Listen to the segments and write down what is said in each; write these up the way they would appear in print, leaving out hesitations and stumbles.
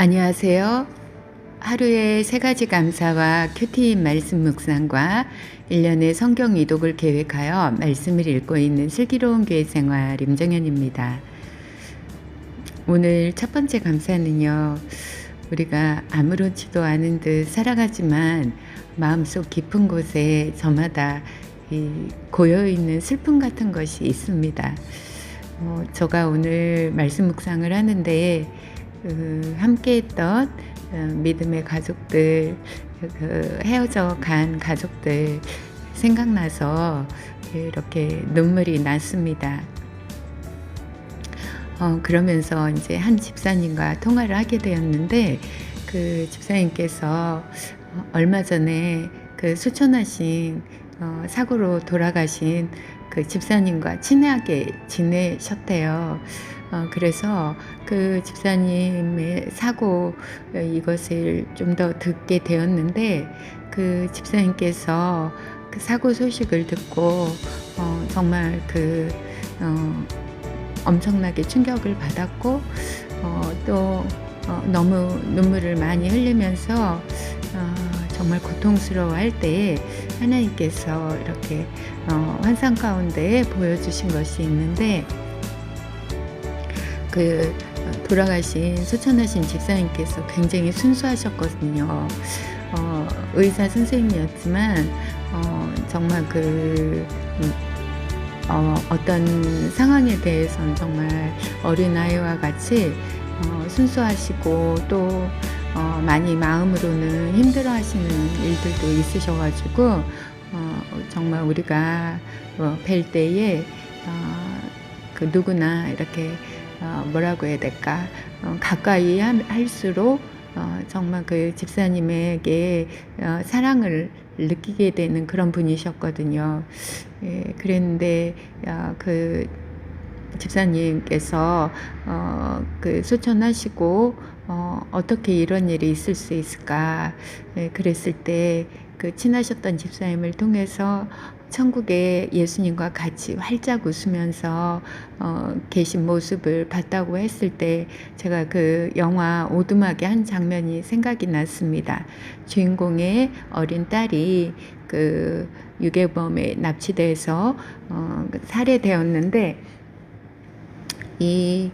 안녕하세요. 하루에 3가지 감사와 큐티 말씀 묵상과 1년의 성경 이독을 계획하여 말씀을 읽고 있는 슬기로운 교회 생활 임정현입니다. 오늘 첫 번째 감사는요. 우리가 아무렇지도 않은 듯 살아가지만 마음속 깊은 곳에 저마다 고여있는 슬픔 같은 것이 있습니다. 제가 오늘 말씀 묵상을 하는데 함께했던 믿음의 가족들, 헤어져 간 가족들 생각나서 이렇게 눈물이 났습니다. 그러면서 이제 한 집사님과 통화를 하게 되었는데, 그 집사님께서 얼마 전에 그 수천하신 사고로 돌아가신 그 집사님과 친하게 지내셨대요. 그래서 그 집사님의 사고 이것을 좀 더 듣게 되었는데, 그 집사님께서 그 사고 소식을 듣고 정말 엄청나게 충격을 받았고, 또 너무 눈물을 많이 흘리면서 정말 고통스러워할 때에 하나님께서 이렇게 환상 가운데 보여주신 것이 있는데, 그 돌아가신 수천하신 집사님께서 굉장히 순수하셨거든요. 의사 선생님이었지만 정말 어떤 상황에 대해서는 정말 어린아이와 같이 순수하시고, 또 많이 마음으로는 힘들어하시는 일들도 있으셔가지고 정말 우리가 뵐 때에 그 누구나 이렇게 뭐라고 해야 될까, 가까이 할수록 정말 그 집사님에게 사랑을 느끼게 되는 그런 분이셨거든요. 그랬는데 그 집사님께서 그 소천하시고 어떻게 이런 일이 있을 수 있을까, 그랬을 때 그 친하셨던 집사님을 통해서 천국에 예수님과 같이 활짝 웃으면서 계신 모습을 봤다고 했을 때, 제가 그 영화 오두막의 한 장면이 생각이 났습니다. 주인공의 어린 딸이 그 유괴범에 납치돼서 살해되었는데, 이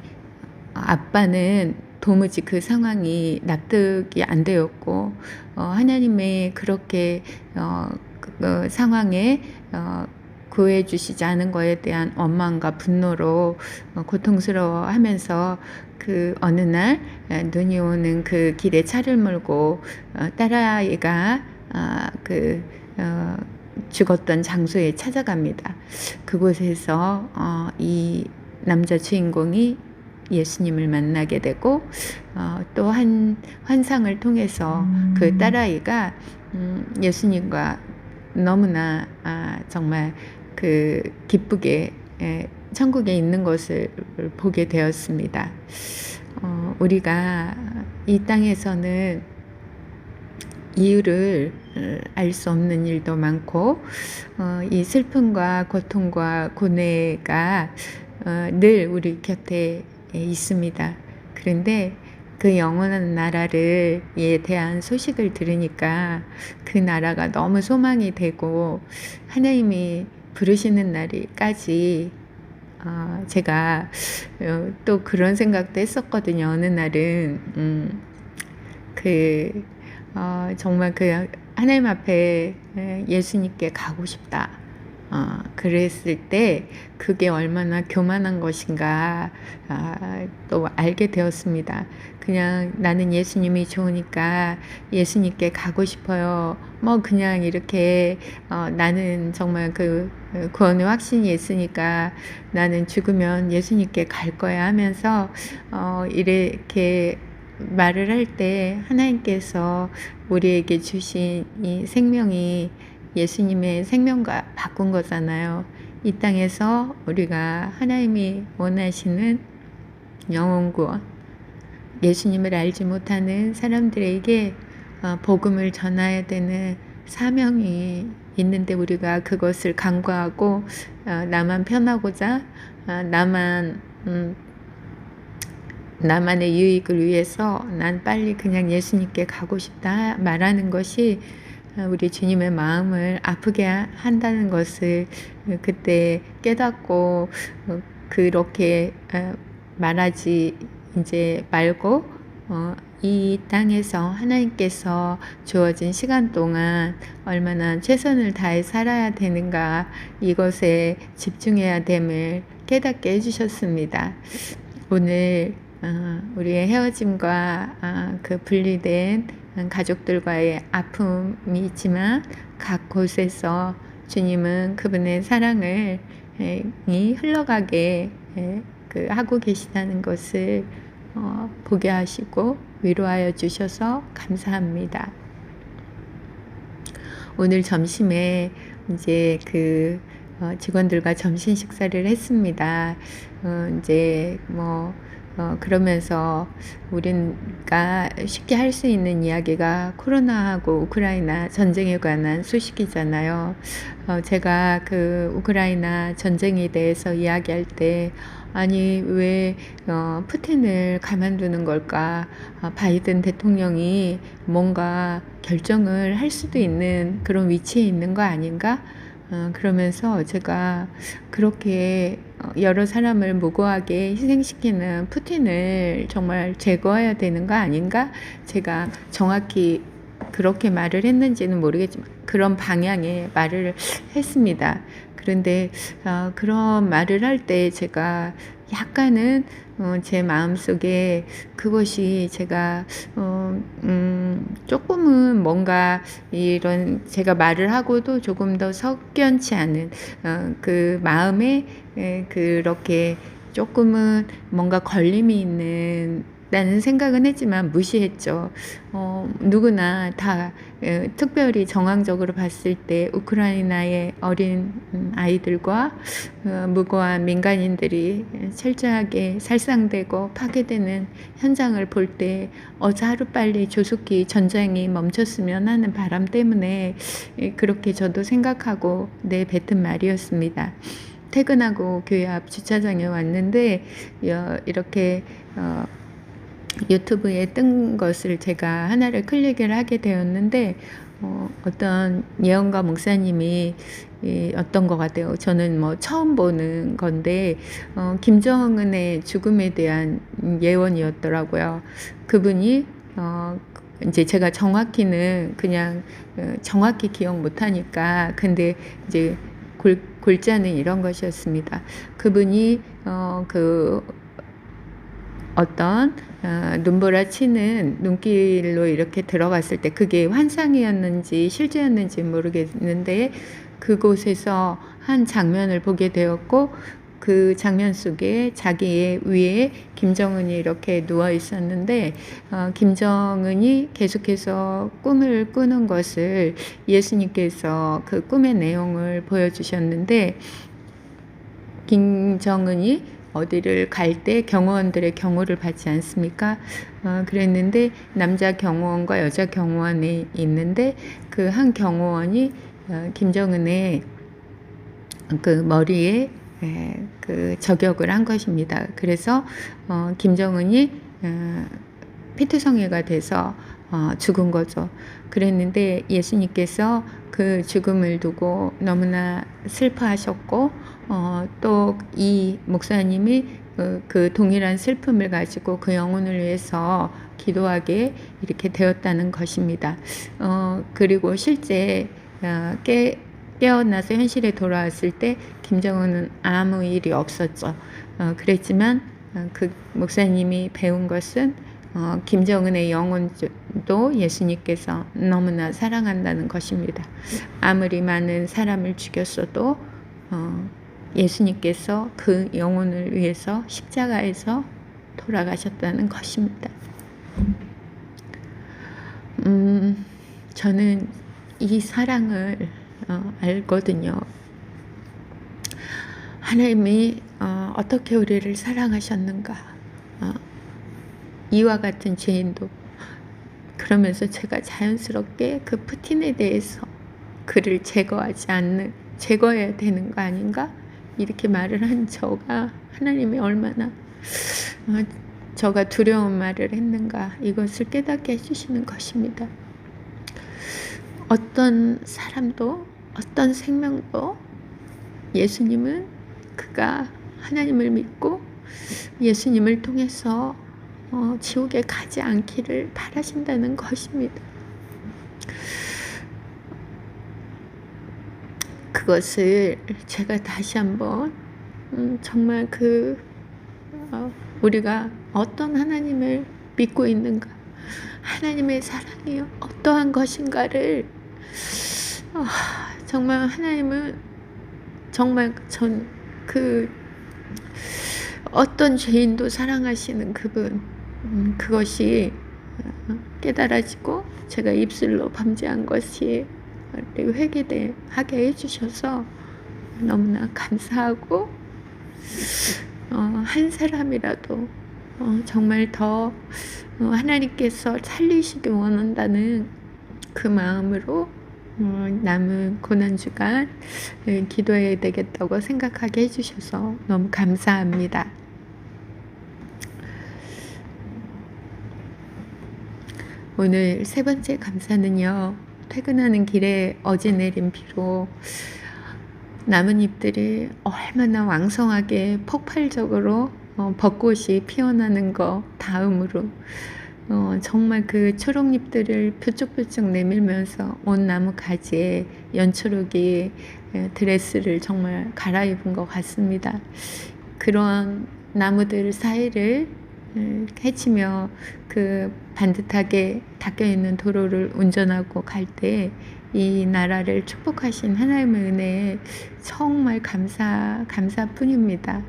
아빠는 도무지 그 상황이 납득이 안 되었고, 하나님의 그렇게 그 상황에 구해 주시지 않은 것에 대한 원망과 분노로 고통스러워하면서, 그 어느 날 눈이 오는 그 길에 차를 몰고 딸아이가 죽었던 장소에 찾아갑니다. 그곳에서 이 남자 주인공이 예수님을 만나게 되고, 또 한 환상을 통해서 그 딸아이가 예수님과 너무나 정말 그 기쁘게 천국에 있는 것을 보게 되었습니다. 우리가 이 땅에서는 이유를 알 수 없는 일도 많고, 이 슬픔과 고통과 고뇌가 늘 우리 곁에 있습니다. 그런데 그 영원한 나라에 대한 소식을 들으니까 그 나라가 너무 소망이 되고, 하나님이 부르시는 날까지 제가 또 그런 생각도 했었거든요. 어느 날은 정말 그 하나님 앞에 예수님께 가고 싶다. 그랬을 때 그게 얼마나 교만한 것인가 또 알게 되었습니다. 그냥 나는 예수님이 좋으니까 예수님께 가고 싶어요. 그냥 이렇게 나는 정말 그 구원의 확신이 있으니까 나는 죽으면 예수님께 갈 거야 하면서 이렇게 말을 할 때, 하나님께서 우리에게 주신 이 생명이 예수님의 생명과 바꾼 거잖아요. 이 땅에서 우리가 하나님이 원하시는 영혼 구원, 예수님을 알지 못하는 사람들에게 복음을 전해야 되는 사명이 있는데, 우리가 그것을 간과하고 나만 편하고자 나만 나만의 유익을 위해서 난 빨리 그냥 예수님께 가고 싶다 말하는 것이 우리 주님의 마음을 아프게 한다는 것을 그때 깨닫고 그렇게 말하지 이제 말고 이 땅에서 하나님께서 주어진 시간 동안 얼마나 최선을 다해 살아야 되는가, 이것에 집중해야 됨을 깨닫게 해주셨습니다. 오늘 우리의 헤어짐과 그 분리된 가족들과의 아픔이 있지만 각 곳에서 주님은 그분의 사랑을 흘러가게 하고 계시다는 것을 보게 하시고 위로하여 주셔서 감사합니다. 오늘 점심에 이제 직원들과 점심 식사를 했습니다. 이제 그러면서 우리가 쉽게 할 수 있는 이야기가 코로나하고 우크라이나 전쟁에 관한 소식이잖아요. 제가 그 우크라이나 전쟁에 대해서 이야기할 때 아니 왜 푸틴을 가만두는 걸까? 바이든 대통령이 뭔가 결정을 할 수도 있는 그런 위치에 있는 거 아닌가? 그러면서 제가 그렇게 여러 사람을 무고하게 희생시키는 푸틴을 정말 제거해야 되는 거 아닌가? 제가 정확히 그렇게 말을 했는지는 모르겠지만 그런 방향의 말을 했습니다. 그런데 그런 말을 할 때 제가 약간은 제 마음속에 그것이 제가 조금은 뭔가 이런 제가 말을 하고도 조금 더 석연치 않은 그 마음에 그렇게 조금은 뭔가 걸림이 있는 라는 생각은 했지만 무시했죠. 누구나 다 특별히 정황적으로 봤을 때 우크라이나의 어린 아이들과 무고한 민간인들이 철저하게 살상되고 파괴되는 현장을 볼 때 어서 하루빨리 조속히 전쟁이 멈췄으면 하는 바람 때문에 그렇게 저도 생각하고 내뱉은 말이었습니다. 퇴근하고 교회 앞 주차장에 왔는데 이렇게 유튜브에 뜬 것을 제가 하나를 클릭을 하게 되었는데 어떤 예언가 목사님이 어떤 것 같아요. 저는 처음 보는 건데 김정은의 죽음에 대한 예언이었더라고요. 그분이 이제 제가 정확히는 그냥 정확히 기억 못하니까 근데 이제 골자는 이런 것이었습니다. 그분이 어떤 눈보라 치는 눈길로 이렇게 들어갔을 때 그게 환상이었는지 실제였는지 모르겠는데 그곳에서 한 장면을 보게 되었고 그 장면 속에 자기의 위에 김정은이 이렇게 누워 있었는데 김정은이 계속해서 꿈을 꾸는 것을 예수님께서 그 꿈의 내용을 보여주셨는데 김정은이 어디를 갈 때 경호원들의 경호를 받지 않습니까? 그랬는데 남자 경호원과 여자 경호원이 있는데 그 한 경호원이 김정은의 그 머리에 그 저격을 한 것입니다. 그래서 김정은이 피투성이가 돼서 죽은 거죠. 그랬는데 예수님께서 그 죽음을 두고 너무나 슬퍼하셨고 또 이 목사님이 그 동일한 슬픔을 가지고 그 영혼을 위해서 기도하게 이렇게 되었다는 것입니다. 그리고 실제 깨어나서 현실에 돌아왔을 때 김정은은 아무 일이 없었죠. 그랬지만 그 목사님이 배운 것은 김정은의 영혼도 예수님께서 너무나 사랑한다는 것입니다. 아무리 많은 사람을 죽였어도 예수님께서 그 영혼을 위해서 십자가에서 돌아가셨다는 것입니다. 저는 이 사랑을 알거든요. 하나님이 어떻게 우리를 사랑하셨는가. 이와 같은 죄인도. 그러면서 제가 자연스럽게 그 푸틴에 대해서 그를 제거해야 되는 거 아닌가? 이렇게 말을 한 저가 하나님이 얼마나 저가 두려운 말을 했는가, 이것을 깨닫게 해주시는 것입니다. 어떤 사람도, 어떤 생명도 예수님은 그가 하나님을 믿고 예수님을 통해서 지옥에 가지 않기를 바라신다는 것입니다. 그것을 제가 다시 한번 정말 우리가 어떤 하나님을 믿고 있는가, 하나님의 사랑이 어떠한 것인가를 정말 하나님은 정말 어떤 죄인도 사랑하시는 그분, 그것이 깨달아지고 제가 입술로 범죄한 것이 회개하게 해주셔서 너무나 감사하고, 한 사람이라도 정말 더 하나님께서 살리시기 원한다는 그 마음으로 남은 고난주간 기도해야 되겠다고 생각하게 해주셔서 너무 감사합니다. 오늘 세 번째 감사는요, 퇴근하는 길에 어제 내린 비로 나뭇잎들이 얼마나 왕성하게 폭발적으로 벚꽃이 피어나는 거 다음으로 정말 그 초록잎들을 뾰족뾰족 내밀면서 온 나무 가지에 연초록이 드레스를 정말 갈아입은 것 같습니다. 그런 나무들 사이를 헤치며 그 반듯하게 닫혀있는 도로를 운전하고 갈 때 이 나라를 축복하신 하나님의 은혜에 정말 감사뿐입니다.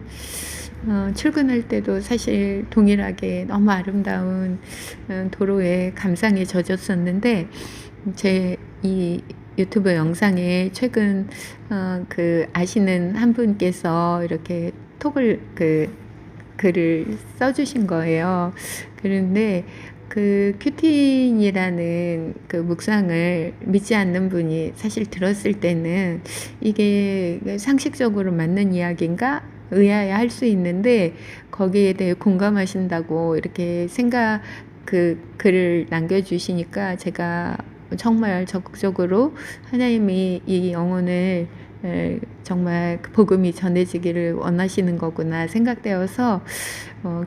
출근할 때도 사실 동일하게 너무 아름다운 도로에 감상에 젖었었는데, 제 이 유튜브 영상에 최근 아시는 한 분께서 이렇게 글을 써주신 거예요. 그런데 그 큐틴이라는 그 묵상을 믿지 않는 분이 사실 들었을 때는 이게 상식적으로 맞는 이야기인가 의아해할 수 있는데, 거기에 대해 공감하신다고 이렇게 글을 남겨주시니까 제가 정말 적극적으로 하나님이 이 영혼을 정말 복음이 전해지기를 원하시는 거구나 생각되어서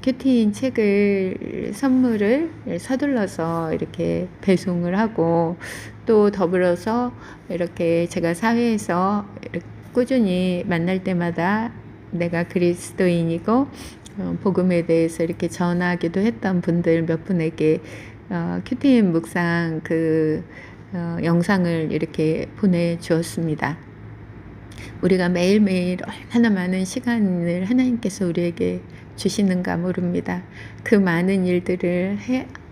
큐티인 책을 선물을 서둘러서 이렇게 배송을 하고, 또 더불어서 이렇게 제가 사회에서 꾸준히 만날 때마다 내가 그리스도인이고 복음에 대해서 이렇게 전하기도 했던 분들 몇 분에게 큐티인 묵상 영상을 이렇게 보내주었습니다. 우리가 매일매일 얼마나 많은 시간을 하나님께서 우리에게 주시는가 모릅니다. 그 많은 일들을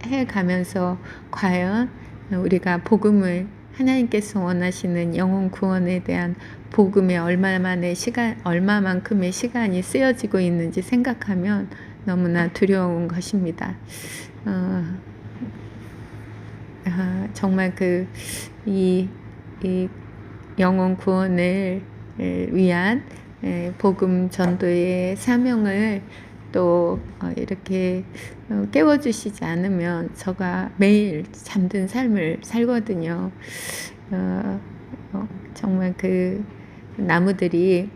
해가면서 과연 우리가 복음을, 하나님께서 원하시는 영혼 구원에 대한 복음에 얼마만큼의 시간이 쓰여지고 있는지 생각하면 너무나 두려운 것입니다. 정말 이 영혼 구원을 위한 복음 전도의 사명을 또 이렇게 깨워주시지 않으면 저가 매일 잠든 삶을 살거든요. 정말 그 나무들이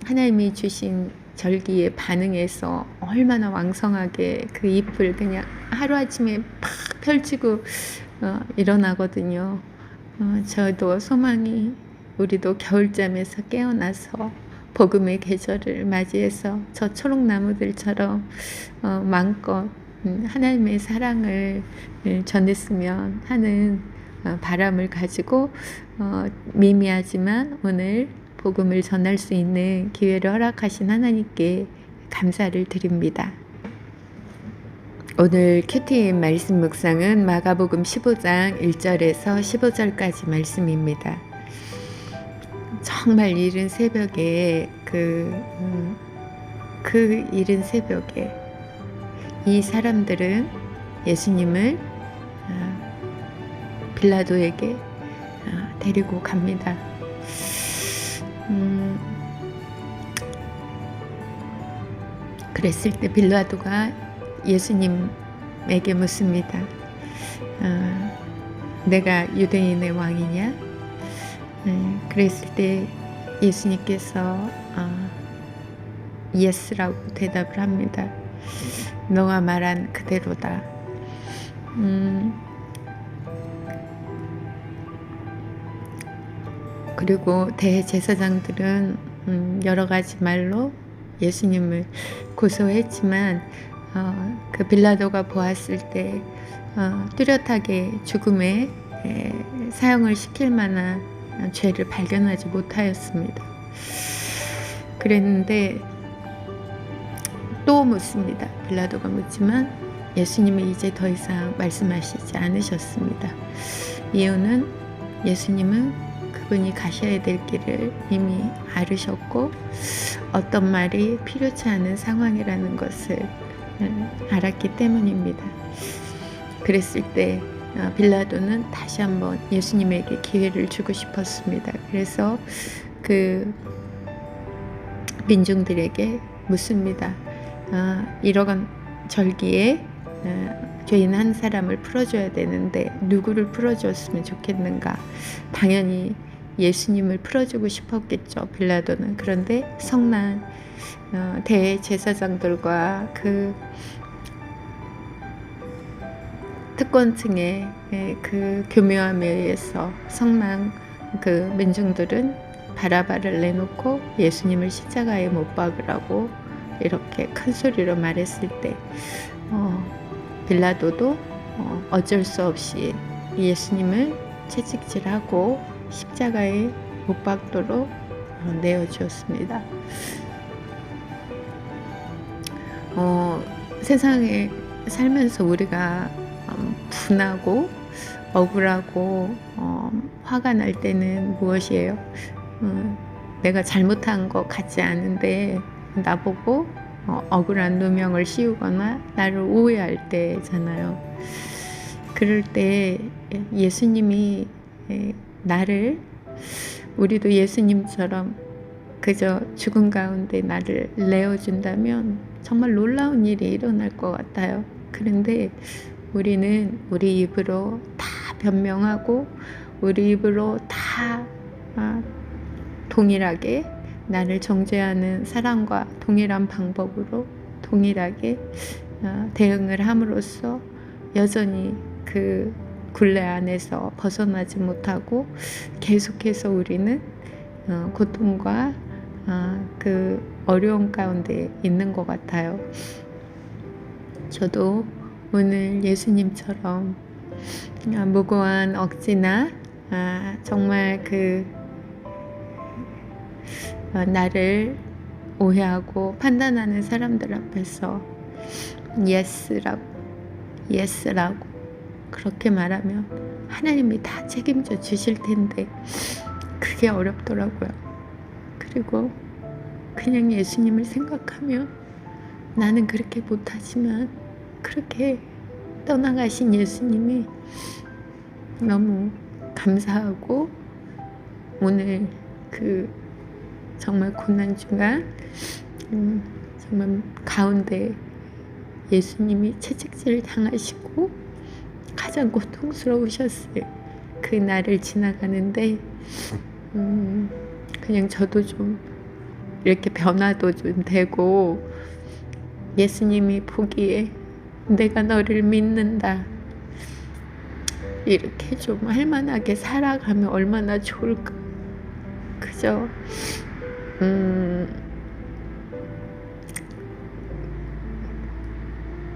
하나님이 주신 절기에 반응해서 얼마나 왕성하게 그 잎을 그냥 하루아침에 팍 펼치고 일어나거든요. 저도 소망이, 우리도 겨울잠에서 깨어나서 복음의 계절을 맞이해서 저 초록나무들처럼 마음껏 하나님의 사랑을 전했으면 하는 바람을 가지고 미미하지만 오늘 복음을 전할 수 있는 기회를 허락하신 하나님께 감사를 드립니다. 오늘 큐티인 말씀 묵상은 마가복음 15장 1절에서 15절까지 말씀입니다. 정말 이른 새벽에 그 이른 새벽에 이 사람들은 예수님을 빌라도에게 데리고 갑니다. 그랬을 때 빌라도가 예수님에게 묻습니다. 내가 유대인의 왕이냐? 그랬을 때 예수님께서 예스라고 대답을 합니다. 너가 말한 그대로다. 그리고 대제사장들은 여러 가지 말로 예수님을 고소했지만 그 빌라도가 보았을 때 뚜렷하게 죽음에 사형을 시킬 만한 죄를 발견하지 못하였습니다. 그랬는데 또 묻습니다. 빌라도가 묻지만 예수님이 이제 더 이상 말씀하시지 않으셨습니다. 이유는 예수님은 그분이 가셔야 될 길을 이미 알으셨고 어떤 말이 필요치 않은 상황이라는 것을 알았기 때문입니다. 그랬을 때 빌라도는 다시 한번 예수님에게 기회를 주고 싶었습니다. 그래서 그 민중들에게 묻습니다. 이러한 절기에 죄인 한 사람을 풀어줘야 되는데 누구를 풀어줬으면 좋겠는가? 당연히 예수님을 풀어주고 싶었겠죠, 빌라도는. 그런데 성난 대제사장들과 그 특권층의 그 교묘함에 의해서 성난 그 민중들은 바라바를 내놓고 예수님을 십자가에 못 박으라고 이렇게 큰 소리로 말했을 때 빌라도도 어쩔 수 없이 예수님을 채찍질하고 십자가에 못 박도록 내어주었습니다. 세상에 살면서 우리가 분하고 억울하고 화가 날 때는 무엇이에요? 내가 잘못한 것 같지 않은데 나보고 억울한 누명을 씌우거나 나를 오해할 때잖아요. 그럴 때 예수님이 나를, 우리도 예수님처럼 그저 죽음 가운데 나를 내어준다면 정말 놀라운 일이 일어날 것 같아요. 그런데 우리는 우리 입으로 다 변명하고 우리 입으로 다 동일하게 나를 정죄하는 사람과 동일한 방법으로 동일하게 대응을 함으로써 여전히 그 굴레 안에서 벗어나지 못하고 계속해서 우리는 고통과 그 어려움 가운데 있는 것 같아요. 저도 오늘 예수님처럼 무고한 억지나 정말 그 나를 오해하고 판단하는 사람들 앞에서 예스라고 그렇게 말하면 하나님이 다 책임져 주실 텐데 그게 어렵더라고요. 그리고 그냥 예수님을 생각하면 나는 그렇게 못하지만 그렇게 떠나가신 예수님이 너무 감사하고 오늘 그 정말 고난 중간 정말 가운데 예수님이 채찍질 당하시고 가장 고통스러우셨어요. 그 날을 지나가는데 그냥 저도 좀 이렇게 변화도 좀 되고 예수님이 보기에 내가 너를 믿는다 이렇게 좀 할만하게 살아가면 얼마나 좋을까. 그저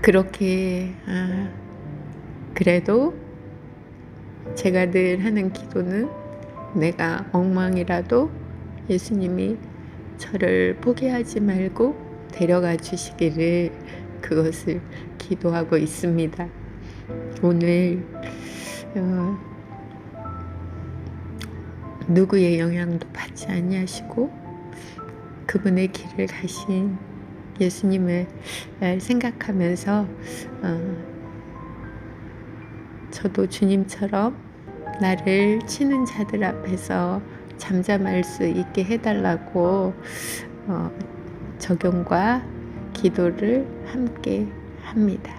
그렇게 그래도 제가 늘 하는 기도는 내가 엉망이라도 예수님이 저를 포기하지 말고 데려가 주시기를 그것을 기도하고 있습니다. 오늘 누구의 영향도 받지 아니하시고 그분의 길을 가신 예수님을 생각하면서 저도 주님처럼 나를 치는 자들 앞에서 잠잠할 수 있게 해달라고 적용과 기도를 함께 합니다.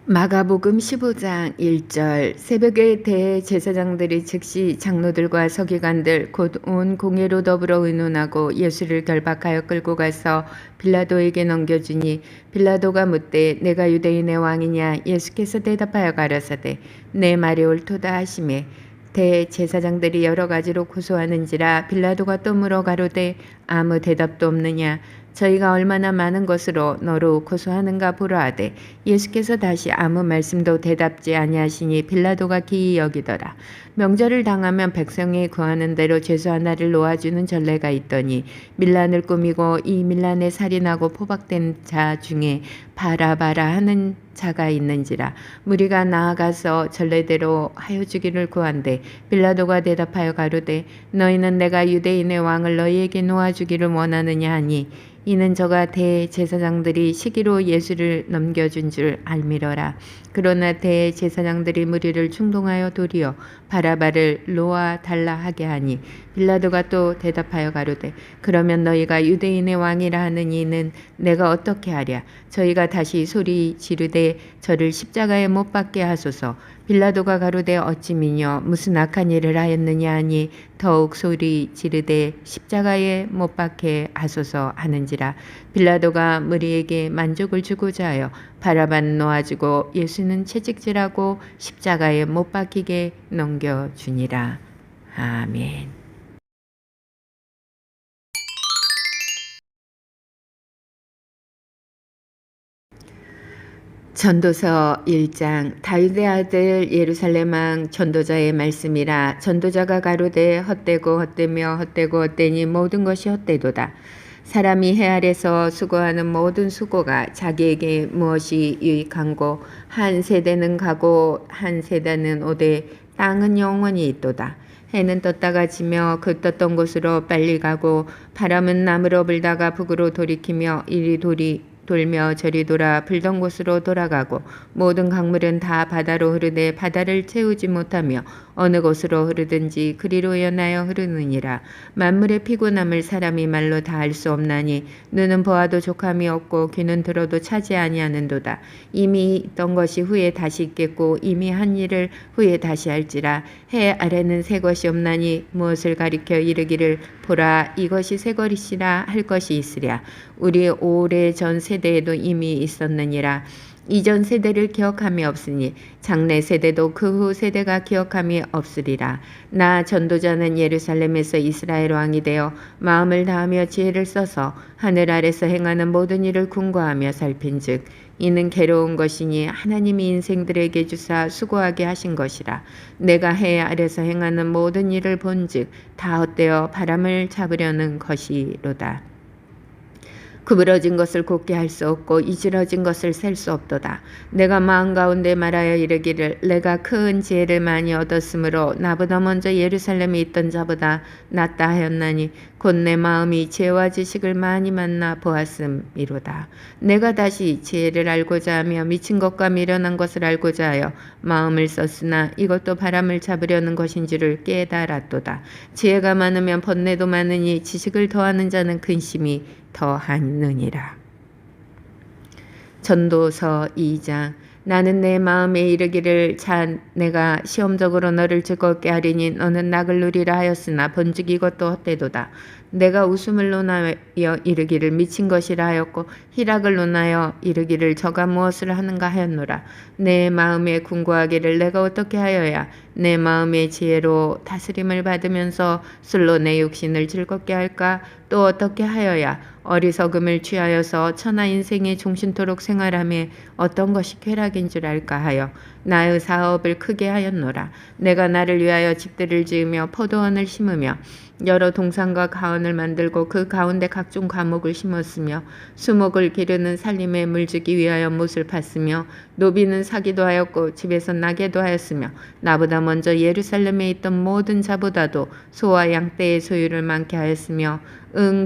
마가복음 15장 1절 새벽에 대제사장들이 즉시 장로들과 서기관들 곧 온 공회로 더불어 의논하고 예수를 결박하여 끌고 가서 빌라도에게 넘겨주니 빌라도가 묻되 내가 유대인의 왕이냐 예수께서 대답하여 가라사대 내 말이 옳도다 하시매 대제사장들이 여러 가지로 고소하는지라 빌라도가 또 물어 가로되 아무 대답도 없느냐 저희가 얼마나 많은 것으로 너로 고소하는가 보라 하되 예수께서 다시 아무 말씀도 대답지 아니하시니 빌라도가 기이 여기더라. 명절을 당하면 백성이 구하는 대로 죄수 하나를 놓아주는 전례가 있더니 밀란을 꾸미고 이 밀란에 살인하고 포박된 자 중에 바라바라 하는 자가 있는지라. 무리가 나아가서 전례대로 하여 주기를 구한대 빌라도가 대답하여 가로되 너희는 내가 유대인의 왕을 너희에게 놓아주기를 원하느냐 하니 이는 저가 대제사장들이 시기로 예수를 넘겨준 줄 알미러라. 그러나 대제사장들이 무리를 충동하여 도리어 바라바를 놓아 달라 하게 하니 빌라도가 또 대답하여 가로되 그러면 너희가 유대인의 왕이라 하는 이는 내가 어떻게 하랴. 저희가 다시 소리 지르되 저를 십자가에 못 박게 하소서. 빌라도가 가로되 어찌 미뇨 무슨 악한 일을 하였느냐 하니 더욱 소리 지르되 십자가에 못 박게 하소서 하는지라. 빌라도가 무리에게 만족을 주고자 하여 바라바는 놓아주고 예수는 채찍질하고 십자가에 못 박히게 넘겨주니라. 아멘. 전도서 1장 다윗의 아들 예루살렘 왕 전도자의 말씀이라. 전도자가 가로되 헛되고 헛되며 헛되고 헛되니 모든 것이 헛되도다. 사람이 해 아래서 수고하는 모든 수고가 자기에게 무엇이 유익한고 한 세대는 가고 한 세대는 오되 땅은 영원히 있도다. 해는 떴다가 지며 그 떴던 곳으로 빨리 가고 바람은 남으로 불다가 북으로 돌이키며 이리 돌며 저리 돌아 불던 곳으로 돌아가고 모든 강물은 다 바다로 흐르되 바다를 채우지 못하며 어느 곳으로 흐르든지 그리로 연하여 흐르느니라. 만물의 피곤함을 사람이 말로 다 알 수 없나니 눈은 보아도 족함이 없고 귀는 들어도 차지 아니하는도다. 이미 있던 것이 후에 다시 있겠고 이미 한 일을 후에 다시 할지라. 해 아래는 새 것이 없나니 무엇을 가리켜 이르기를 보라 이것이 새 것이라 할 것이 있으랴. 우리 오래전 세대에도 이미 있었느니라. 이전 세대를 기억함이 없으니 장래 세대도 그 후 세대가 기억함이 없으리라. 나 전도자는 예루살렘에서 이스라엘 왕이 되어 마음을 다하며 지혜를 써서 하늘 아래서 행하는 모든 일을 궁고하며 살핀즉 이는 괴로운 것이니 하나님이 인생들에게 주사 수고하게 하신 것이라. 내가 해 아래서 행하는 모든 일을 본즉 다 헛되어 바람을 잡으려는 것이로다. 구부러진 것을 곧게 할 수 없고 이지러진 것을 셀 수 없도다. 내가 마음 가운데 말하여 이르기를 내가 큰 지혜를 많이 얻었으므로 나보다 먼저 예루살렘에 있던 자보다 낫다 하였나니 곧 내 마음이 지혜와 지식을 많이 만나 보았음이로다. 내가 다시 지혜를 알고자 하며 미친 것과 미련한 것을 알고자 하여 마음을 썼으나 이것도 바람을 잡으려는 것인 줄을 깨달았도다. 지혜가 많으면 번뇌도 많으니 지식을 더하는 자는 근심이 더하느니라. 전도서 2장 나는 내 마음에 이르기를 자 내가 시험적으로 너를 즐겁게 하리니 너는 낙을 누리라 하였으나 본즉 이것도 헛되도다. 내가 웃음을 논하여 이르기를 미친 것이라 하였고 희락을 논하여 이르기를 저가 무엇을 하는가 하였노라. 내 마음에 궁고하기를 내가 어떻게 하여야 내 마음의 지혜로 다스림을 받으면서 술로 내 육신을 즐겁게 할까? 또 어떻게 하여야 어리석음을 취하여서 천하 인생의 종신토록 생활함에 어떤 것이 쾌락인 줄 알까 하여 나의 사업을 크게 하였노라. 내가 나를 위하여 집들을 지으며 포도원을 심으며 여러 동산과 가원을 만들고 그 가운데 각종 과목을 심었으며 수목을 기르는 살림에 물주기 위하여 못을 팠으며 노비는 사기도 하였고 집에서 나게도 하였으며 나보다 먼저 예루살렘에 있던 모든 자보다도 소와 양떼의 소유를 많게 하였으며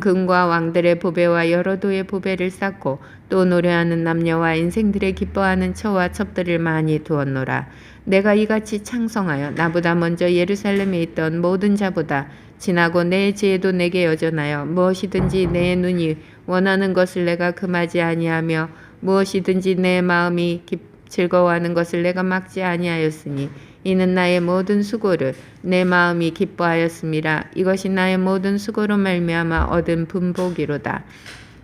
금과 왕들의 보배와 여러 도의 보배를 쌓고 또 노래하는 남녀와 인생들의 기뻐하는 처와 첩들을 많이 두었노라. 내가 이같이 창성하여 나보다 먼저 예루살렘에 있던 모든 자보다 지나고 내 지혜도 내게 여전하여 무엇이든지 내 눈이 원하는 것을 내가 금하지 아니하며 무엇이든지 내 마음이 즐거워하는 것을 내가 막지 아니하였으니 이는 나의 모든 수고를 내 마음이 기뻐하였음이라. 이것이 나의 모든 수고로 말미암아 얻은 분복이로다.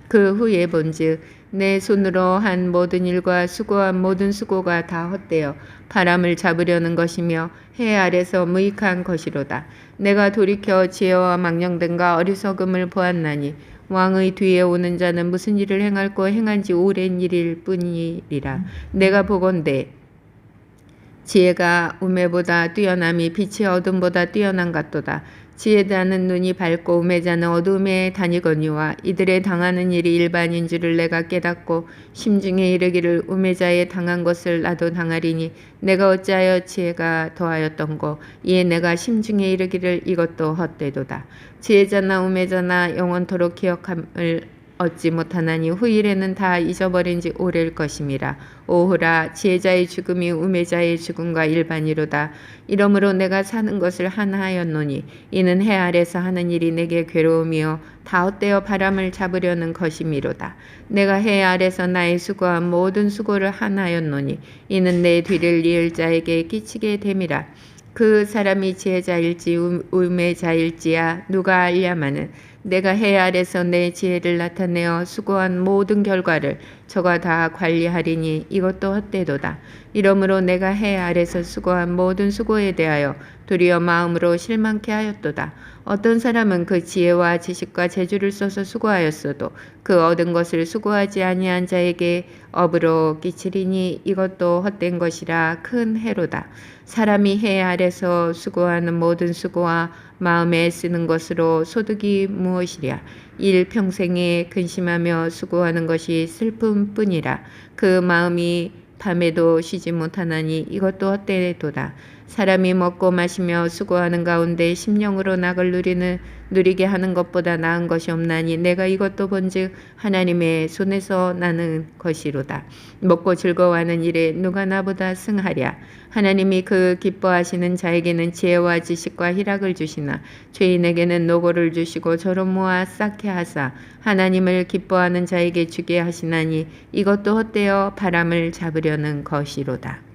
그 후에 본즉 내 손으로 한 모든 일과 수고한 모든 수고가 다 헛되어 바람을 잡으려는 것이며 해 아래서 무익한 것이로다. 내가 돌이켜 지혜와 망령됨과 어리석음을 보았나니 왕의 뒤에 오는 자는 무슨 일을 행할고 행한 지 오랜 일일 뿐이리라. 내가 보건대 지혜가 우매보다 뛰어남이 빛이 어둠보다 뛰어난 같도다. 지혜자는 눈이 밝고 우매자는 어둠에 다니거니와 이들의 당하는 일이 일반인 줄을 내가 깨닫고 심중에 이르기를 우매자의 당한 것을 나도 당하리니 내가 어찌하여 지혜가 더하였던고. 이에 내가 심중에 이르기를 이것도 헛되도다. 지혜자나 우매자나 영원토록 기억함을 얻지 못하나니 후일에는 다 잊어버린 지 오래일 것임이라. 오호라, 지혜자의 죽음이 우매자의 죽음과 일반이로다. 이러므로 내가 사는 것을 하나하였노니 이는 해 아래서 하는 일이 내게 괴로움이요 다 헛되어 바람을 잡으려는 것임이로다. 내가 해 아래서 나의 수고한 모든 수고를 하나하였노니 이는 내 뒤를 이을 자에게 끼치게 됨이라. 그 사람이 지혜자일지 우매자일지야 누가 알랴마는 내가 해 아래서 내 지혜를 나타내어 수고한 모든 결과를 저가 다 관리하리니 이것도 헛되도다. 이러므로 내가 해 아래서 수고한 모든 수고에 대하여 도리어 마음으로 실망케 하였도다. 어떤 사람은 그 지혜와 지식과 재주를 써서 수고하였어도 그 얻은 것을 수고하지 아니한 자에게 업으로 끼치리니 이것도 헛된 것이라 큰 해로다. 사람이 해 아래서 수고하는 모든 수고와 마음에 쓰는 것으로 소득이 무엇이랴. 일평생에 근심하며 수고하는 것이 슬픔뿐이라. 그 마음이 밤에도 쉬지 못하나니 이것도 헛되도다. 사람이 먹고 마시며 수고하는 가운데 심령으로 낙을 누리게 하는 것보다 나은 것이 없나니 내가 이것도 본즉 하나님의 손에서 나는 것이로다. 먹고 즐거워하는 일에 누가 나보다 승하랴. 하나님이 그 기뻐하시는 자에게는 지혜와 지식과 희락을 주시나 죄인에게는 노고를 주시고 저로 모아 쌓게 하사 하나님을 기뻐하는 자에게 주게 하시나니 이것도 헛되어 바람을 잡으려는 것이로다.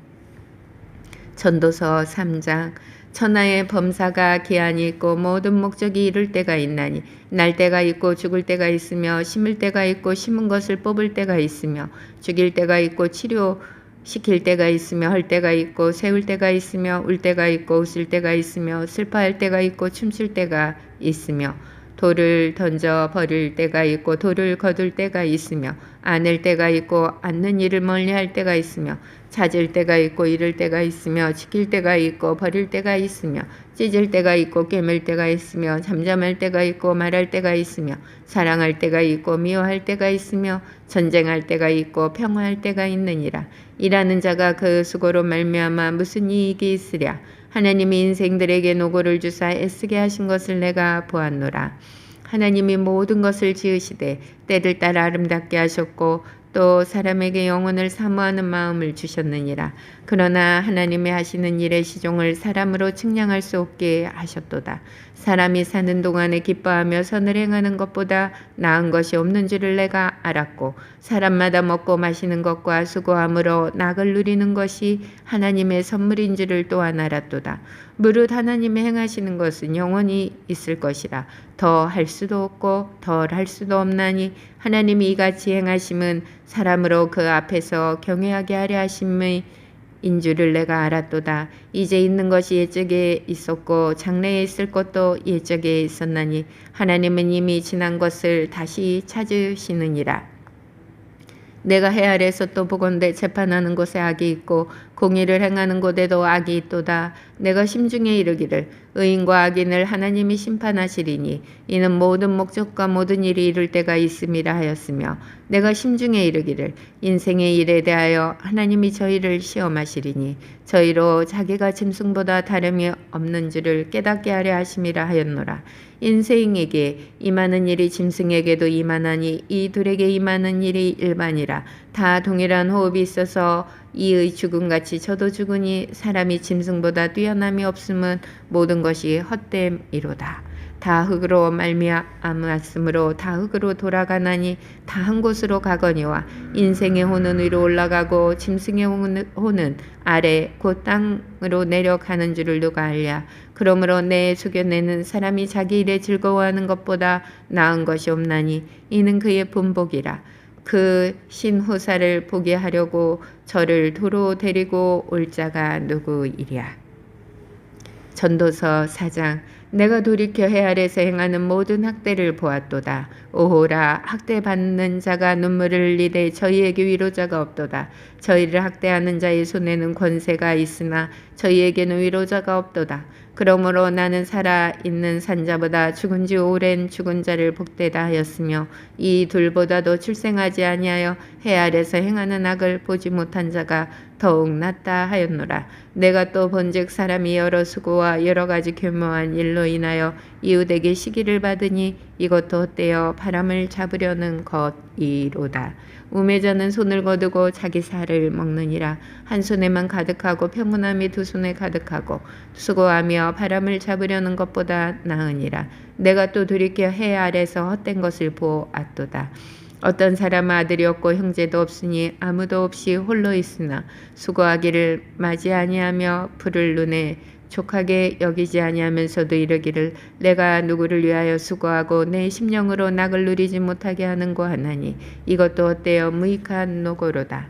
전도서 3장. 천하의 범사가 기한이 있고 모든 목적이 이룰 때가 있나니 날 때가 있고 죽을 때가 있으며 심을 때가 있고 심은 것을 뽑을 때가 있으며 죽일 때가 있고 치료시킬 때가 있으며 할 때가 있고 세울 때가 있으며 울 때가 있고 웃을 때가 있으며 슬퍼할 때가 있고 춤출 때가 있으며 돌을 던져 버릴 때가 있고 돌을 거둘 때가 있으며 안을 때가 있고 앉는 일을 멀리할 때가 있으며 찾을 때가 있고 잃을 때가 있으며 지킬 때가 있고 버릴 때가 있으며 찢을 때가 있고 깨물 때가 있으며 잠잠할 때가 있고 말할 때가 있으며 사랑할 때가 있고 미워할 때가 있으며 전쟁할 때가 있고 평화할 때가 있느니라. 일하는 자가 그 수고로 말미암아 무슨 이익이 있으랴. 하나님이 인생들에게 노고를 주사 애쓰게 하신 것을 내가 보았노라. 하나님이 모든 것을 지으시되 때를 따라 아름답게 하셨고 또 사람에게 영혼을 사모하는 마음을 주셨느니라. 그러나 하나님이 하시는 일의 시종을 사람으로 측량할 수 없게 하셨도다. 사람이 사는 동안에 기뻐하며 선을 행하는 것보다 나은 것이 없는 줄을 내가 알았고 사람마다 먹고 마시는 것과 수고함으로 낙을 누리는 것이 하나님의 선물인 줄을 또한 알았도다. 무릇 하나님이 행하시는 것은 영원히 있을 것이라. 더 할 수도 없고 덜 할 수도 없나니 하나님이 이같이 행하심은 사람으로 그 앞에서 경외하게 하려 하심의 인줄을 내가 알았도다. 이제 있는 것이 옛적에 있었고 장래에 있을 것도 옛적에 있었나니 하나님은 이미 지난 것을 다시 찾으시느니라. 내가 해 아래서 또 보건대 재판하는 곳에 악이 있고 공의를 행하는 곳에도 악이 있도다. 내가 심중에 이르기를 의인과 악인을 하나님이 심판하시리니 이는 모든 목적과 모든 일이 이룰 때가 있음이라 하였으며 내가 심중에 이르기를 인생의 일에 대하여 하나님이 저희를 시험하시리니 저희로 자기가 짐승보다 다름이 없는 줄을 깨닫게 하려 하심이라 하였노라. 인생에게 임하는 일이 짐승에게도 임하나니 이 둘에게 임하는 일이 일반이라. 다 동일한 호흡이 있어서 이의 죽음같이 저도 죽으니 사람이 짐승보다 뛰어남이 없음은 모든 것이 헛됨이로다. 다 흙으로 말미암았으므로 다 흙으로 돌아가나니 다 한 곳으로 가거니와 인생의 혼은 위로 올라가고 짐승의 혼은 아래 곧 땅으로 내려가는 줄을 누가 알랴. 그러므로 내 소견에는 사람이 자기 일에 즐거워하는 것보다 나은 것이 없나니 이는 그의 분복이라. 그 신후사를 보게 하려고 저를 도로 데리고 올 자가 누구이랴. 전도서 4장. 내가 돌이켜 해 아래서 행하는 모든 학대를 보았도다. 오호라, 학대받는 자가 눈물을 흘리되 저희에게 위로자가 없도다. 저희를 학대하는 자의 손에는 권세가 있으나 저희에게는 위로자가 없도다. 그러므로 나는 살아있는 산자보다 죽은 지 오랜 죽은 자를 복되다 하였으며 이 둘보다도 출생하지 아니하여 해 아래서 행하는 악을 보지 못한 자가 더욱 낫다 하였노라. 내가 또 본즉 사람이 여러 수고와 여러 가지 교묘한 일로 인하여 이웃에게 시기를 받으니 이것도 헛되어 바람을 잡으려는 것이로다. 우매자는 손을 거두고 자기 살을 먹느니라. 한 손에만 가득하고 평온함이 두 손에 가득하고 수고하며 바람을 잡으려는 것보다 나으니라. 내가 또 돌이켜 해 아래서 헛된 것을 보았도다. 어떤 사람은 아들이 없고 형제도 없으니 아무도 없이 홀로 있으나 수고하기를 맞이 아니하며 불을 눈에 족하게 여기지 아니하면서도 이르기를 내가 누구를 위하여 수고하고 내 심령으로 낙을 누리지 못하게 하는고 하나니 이것도 헛되어 무익한 노고로다.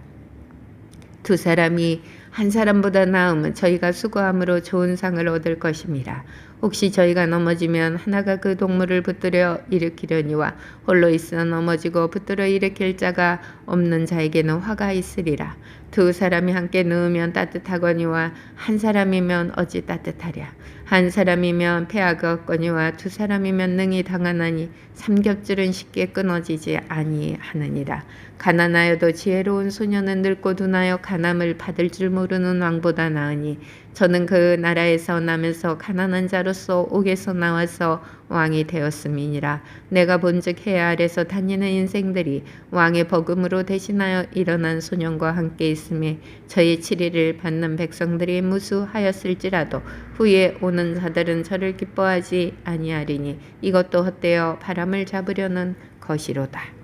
두 사람이 한 사람보다 나으면 저희가 수고함으로 좋은 상을 얻을 것임이라. 혹시 저희가 넘어지면 하나가 그 동물을 붙들어 일으키려니와 홀로 있어 넘어지고 붙들어 일으킬 자가 없는 자에게는 화가 있으리라. 두 사람이 함께 누우면 따뜻하거니와 한 사람이면 어찌 따뜻하랴. 한 사람이면 패하가 없거니와 두 사람이면 능히 당하나니 삼겹줄은 쉽게 끊어지지 아니하느니라. 가난하여도 지혜로운 소년은 늙고 둔하여 가남을 받을 줄 모르는 왕보다 나으니 저는 그 나라에서 나면서 가난한 자로서 옥에서 나와서 왕이 되었음이니라. 내가 본즉 해 아래서 다니는 인생들이 왕의 버금으로 대신하여 일어난 소년과 함께 있음에 저의 7일을 받는 백성들이 무수하였을지라도 후에 오는 자들은 저를 기뻐하지 아니하리니 이것도 헛되어 바람을 잡으려는 것이로다.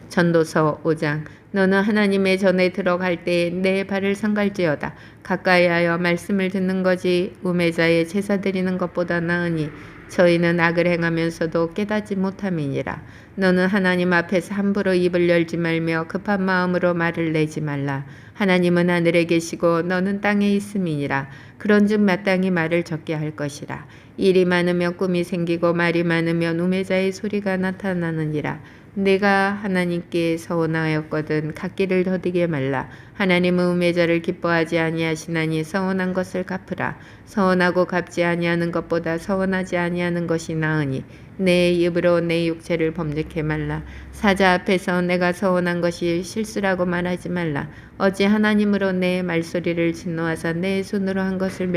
전도서 5장. 너는 하나님의 전에 들어갈 때에 내 발을 삼갈지어다. 가까이하여 말씀을 듣는 것이 우매자의 제사 드리는 것보다 나으니 저희는 악을 행하면서도 깨닫지 못함이니라. 너는 하나님 앞에서 함부로 입을 열지 말며 급한 마음으로 말을 내지 말라. 하나님은 하늘에 계시고 너는 땅에 있음이니라. 그런즉 마땅히 말을 적게 할 것이라. 일이 많으면 꿈이 생기고 말이 많으면 우매자의 소리가 나타나느니라. 내가 하나님께 서원하였거든 갚기를 더디게 말라. 하나님은 우매자를 기뻐하지 아니하시나니 서원한 것을 갚으라. 서원하고 갚지 아니하는 것보다 서원하지 아니하는 것이 나으니 내 입으로 내 육체를 범죄케 말라. 사자 앞에서 내가 서원한 것이 실수라고 말하지 말라. 어찌 하나님으로 내 말소리를 진노하사 내 손으로 한 것을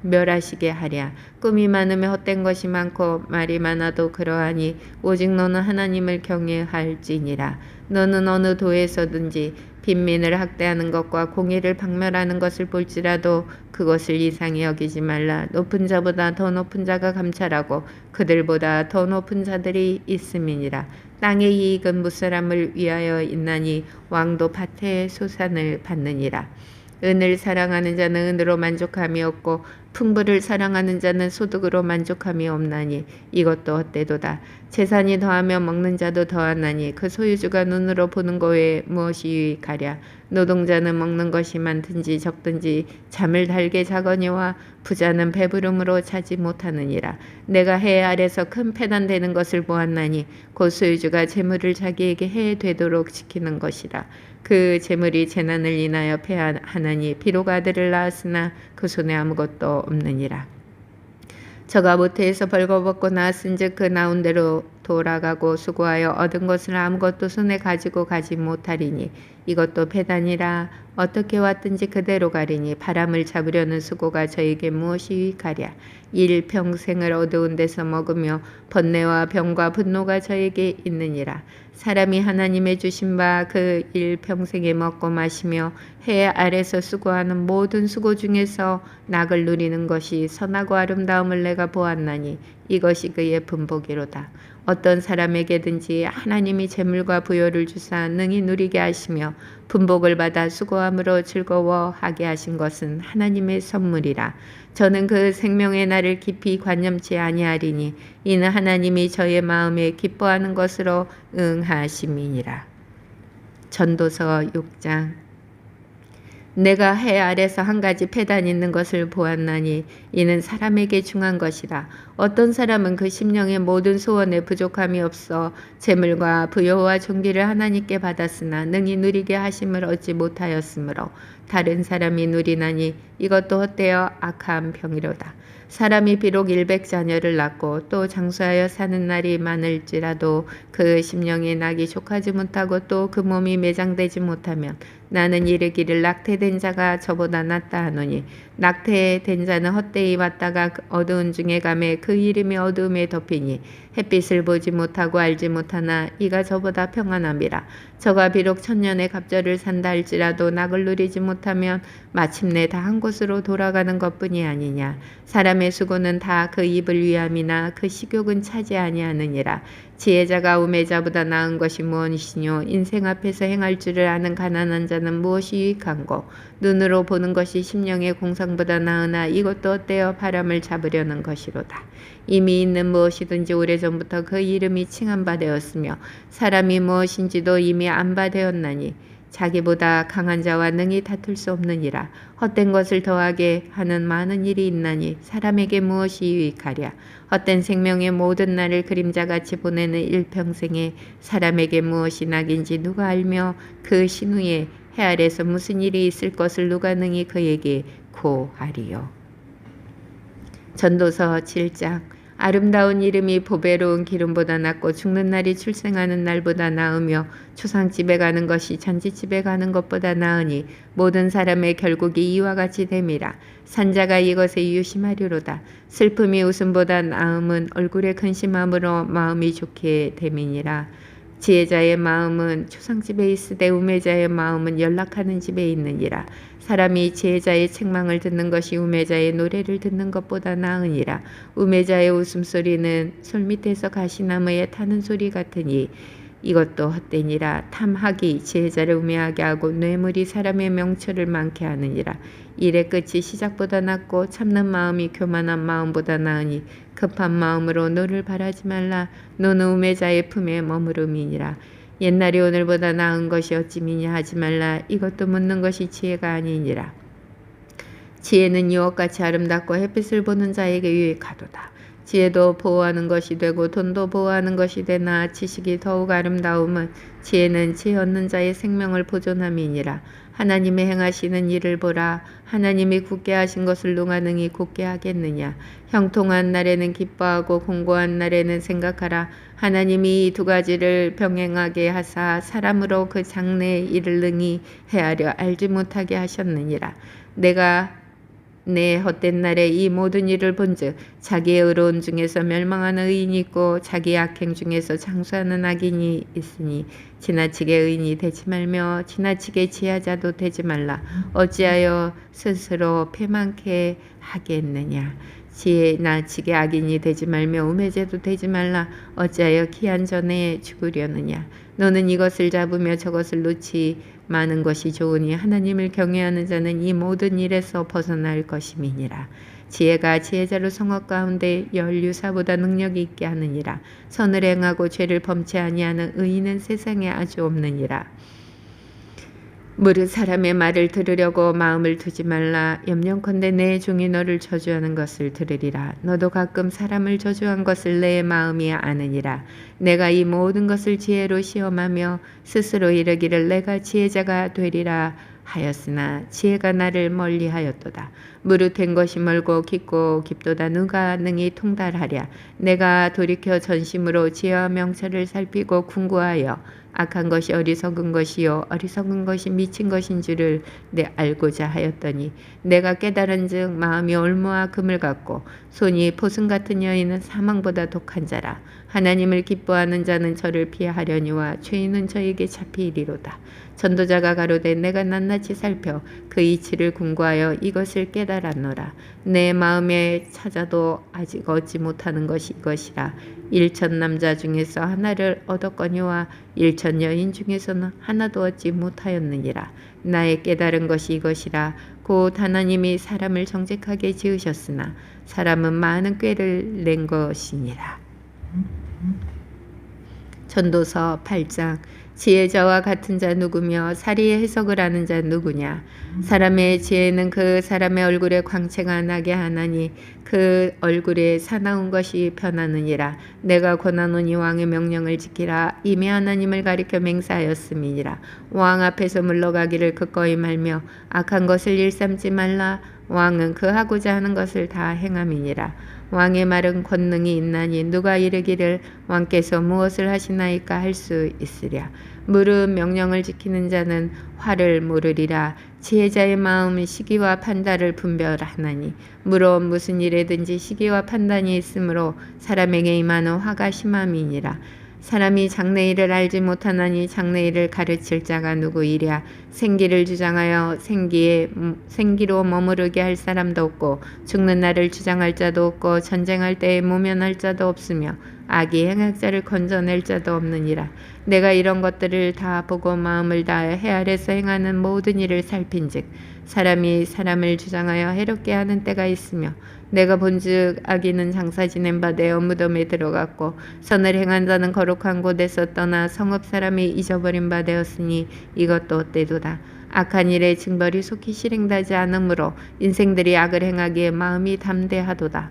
멸하시게 하랴. 꿈이 많으면 헛된 것이 많고 말이 많아도 그러하니 오직 너는 하나님을 경외할지니라. 너는 어느 도에서든지 빈민을 학대하는 것과 공의를 박멸하는 것을 볼지라도 그것을 이상히 여기지 말라. 높은 자보다 더 높은 자가 감찰하고 그들보다 더 높은 자들이 있음이니라. 땅의 이익은 무사람을 위하여 있나니 왕도 밭의 소산을 받느니라. 은을 사랑하는 자는 은으로 만족함이 없고 풍부를 사랑하는 자는 소득으로 만족함이 없나니 이것도 헛되도다. 재산이 더하며 먹는 자도 더하나니 그 소유주가 눈으로 보는 것 외에 무엇이 유익하랴. 노동자는 먹는 것이 많든지 적든지 잠을 달게 자거니와 부자는 배부름으로 자지 못하느니라. 내가 해 아래서 큰 패단 되는 것을 보았나니 곧 소유주가 재물을 자기에게 해 되도록 지키는 것이라. 그 재물이 재난을 인하여 패하나니 비록 아들을 낳았으나 그 손에 아무것도 없느니라. 저가 모태에서 벌거벗고 낳았은즉 그 나온 대로 돌아가고 수고하여 얻은 것을 아무것도 손에 가지고 가지 못하리니 이것도 배단이라. 어떻게 왔든지 그대로 가리니 바람을 잡으려는 수고가 저에게 무엇이 유익하랴. 일평생을 어두운 데서 먹으며 번뇌와 병과 분노가 저에게 있느니라. 사람이 하나님의 주신 바 그 일평생에 먹고 마시며 해 아래서 수고하는 모든 수고 중에서 낙을 누리는 것이 선하고 아름다움을 내가 보았나니 이것이 그의 분복이로다. 어떤 사람에게든지 하나님이 재물과 부요를 주사 능히 누리게 하시며 분복을 받아 수고함으로 즐거워하게 하신 것은 하나님의 선물이라. 저는 그 생명의 날을 깊이 관념치 아니하리니 이는 하나님이 저의 마음에 기뻐하는 것으로 응하심이니라. 전도서 6장. 내가 해 아래서 한 가지 패단 있는 것을 보았나니 이는 사람에게 중한 것이라. 어떤 사람은 그 심령의 모든 소원에 부족함이 없어 재물과 부요와 존귀를 하나님께 받았으나 능히 누리게 하심을 얻지 못하였으므로 다른 사람이 누리나니 이것도 헛되어 악한 병이로다. 사람이 비록 100자녀를 낳고 또 장수하여 사는 날이 많을지라도 그 심령에 낙이 족하지 못하고 또 그 몸이 매장되지 못하면 나는 이르기를 낙태된 자가 저보다 낫다 하노니 낙태된 자는 헛되이 왔다가 어두운 중에 감에 그 이름이 어두움에 덮이니 햇빛을 보지 못하고 알지 못하나 이가 저보다 평안함이라. 저가 비록 천년의 갑절을 산다 할지라도 낙을 누리지 못하면 마침내 다 한 곳으로 돌아가는 것뿐이 아니냐. 사람의 수고는 다 그 입을 위함이나 그 식욕은 차지 아니하느니라. 지혜자가 우매자보다 나은 것이 무엇이뇨. 인생 앞에서 행할 줄을 아는 가난한 자는 무엇이 유익한고. 눈으로 보는 것이 심령의 공상보다 나으나 이것도 어때요. 바람을 잡으려는 것이로다. 이미 있는 무엇이든지 오래전부터 그 이름이 칭한 바 되었으며 사람이 무엇인지도 이미 안 바 되었나니 자기보다 강한 자와 능히 다툴 수 없느니라. 헛된 것을 더하게 하는 많은 일이 있나니 사람에게 무엇이 유익하랴. 헛된 생명의 모든 날을 그림자같이 보내는 일평생에 사람에게 무엇이 낙인지 누가 알며 그 신후에 해 아래서 무슨 일이 있을 것을 누가 능히 그에게 고하리요. 전도서 7장. 아름다운 이름이 보배로운 기름보다 낫고 죽는 날이 출생하는 날보다 나으며 초상집에 가는 것이 잔치집에 가는 것보다 나으니 모든 사람의 결국이 이와 같이 됨이라. 산자가 이것에 유심하리로다. 슬픔이 웃음보다 나음은 얼굴에 근심함으로 마음이 좋게 됨이니라. 지혜자의 마음은 초상집에 있으되 우매자의 마음은 연락하는 집에 있느니라. 사람이 지혜자의 책망을 듣는 것이 우매자의 노래를 듣는 것보다 나으니라. 우매자의 웃음소리는 솔밑에서 가시나무에 타는 소리 같으니 이것도 헛되니라. 탐학이 지혜자를 우매하게 하고 뇌물이 사람의 명철을 많게 하느니라. 일의 끝이 시작보다 낫고 참는 마음이 교만한 마음보다 나으니 급한 마음으로 노를 바라지 말라. 노는 우매자의 품에 머무름이니라. 옛날이 오늘보다 나은 것이 어찌미냐 하지 말라. 이것도 묻는 것이 지혜가 아니니라. 지혜는 유혹같이 아름답고 햇빛을 보는 자에게 유익하도다. 지혜도 보호하는 것이 되고 돈도 보호하는 것이 되나 지식이 더욱 아름다움은 지혜는 지혜 얻는 자의 생명을 보존함이니라. 하나님의 행하시는 일을 보라. 하나님이 굳게 하신 것을 누가 능히 굳게 하겠느냐. 형통한 날에는 기뻐하고 공고한 날에는 생각하라. 하나님이 이 두 가지를 병행하게 하사 사람으로 그 장래의 일을 능히 헤아려 알지 못하게 하셨느니라. 내가 내 헛된 날에 이 모든 일을 본즉 자기의 의로운 중에서 멸망하는 의인이 있고 자기의 악행 중에서 장수하는 악인이 있으니 지나치게 의인이 되지 말며 지나치게 지혜자도 되지 말라. 어찌하여 스스로 패망케 하겠느냐. 지나치게 악인이 되지 말며 우매자도 되지 말라. 어찌하여 기한 전에 죽으려느냐. 너는 이것을 잡으며 저것을 놓지 많은 것이 좋으니 하나님을 경외하는 자는 이 모든 일에서 벗어날 것임이니라. 지혜가 지혜자로 성읍 가운데 열유사보다 능력이 있게 하느니라. 선을 행하고 죄를 범치 아니하는 의인은 세상에 아주 없느니라. 무릇 사람의 말을 들으려고 마음을 두지 말라. 염려컨대 내 종이 너를 저주하는 것을 들으리라. 너도 가끔 사람을 저주한 것을 내 마음이 아느니라. 내가 이 모든 것을 지혜로 시험하며 스스로 이르기를 내가 지혜자가 되리라 하였으나 지혜가 나를 멀리하였도다. 무릇 된 것이 멀고 깊고 깊도다. 누가 능히 통달하랴. 내가 돌이켜 전심으로 지혜와 명철을 살피고 궁구하여 악한 것이 어리석은 것이요 어리석은 것이 미친 것인 줄을 내 알고자 하였더니 내가 깨달은즉 마음이 올무와 금을 같고 손이 포승 같은 여인은 사망보다 독한 자라. 하나님을 기뻐하는 자는 저를 피하려니와 죄인은 저에게 잡히리로다. 전도자가 가로되 내가 낱낱이 살펴 그 이치를 궁구하여 이것을 깨달았노라. 내 마음에 찾아도 아직 얻지 못하는 것이 이것이라. 일천 남자 중에서 하나를 얻었거니와 일천 여인 중에서는 하나도 얻지 못하였느니라. 나의 깨달은 것이 이것이라. 곧 하나님이 사람을 정직하게 지으셨으나 사람은 많은 꾀를 낸 것이니라. 전도서 8장. 지혜자와 같은 자 누구며 사리의 해석을 아는 자 누구냐. 사람의 지혜는 그 사람의 얼굴에 광채가 나게 하나니 그 얼굴에 사나운 것이 변하느니라. 내가 권하노니 왕의 명령을 지키라. 이미 하나님을 가리켜 맹세하였음이니라. 왕 앞에서 물러가기를 기꺼이 말며 악한 것을 일삼지 말라. 왕은 그 하고자 하는 것을 다 행함이니라. 왕의 말은 권능이 있나니 누가 이르기를 왕께서 무엇을 하시나이까 할 수 있으랴. 무릇 명령을 지키는 자는 화를 모르리라. 지혜자의 마음은 시기와 판단을 분별하나니 무릇 무슨 일에든지 시기와 판단이 있으므로 사람에게 임하는 화가 심함이니라. 사람이 장래일을 알지 못하나니 장래일을 가르칠 자가 누구이랴. 생기를 주장하여 생기로 머무르게 할 사람도 없고 죽는 날을 주장할 자도 없고 전쟁할 때에 모면할 자도 없으며 악이 행악자를 건져낼 자도 없느니라. 내가 이런 것들을 다 보고 마음을 다해 해 아래서 행하는 모든 일을 살핀즉 사람이 사람을 주장하여 해롭게 하는 때가 있으며 내가 본즉 악인은 장사 지낸 바 되어 무덤에 들어갔고 선을 행한 자는 거룩한 곳에서 떠나 성읍 사람이 잊어버린 바 되었으니 이것도 때도다. 악한 일의 징벌이 속히 실행되지 않으므로 인생들이 악을 행하기에 마음이 담대하도다.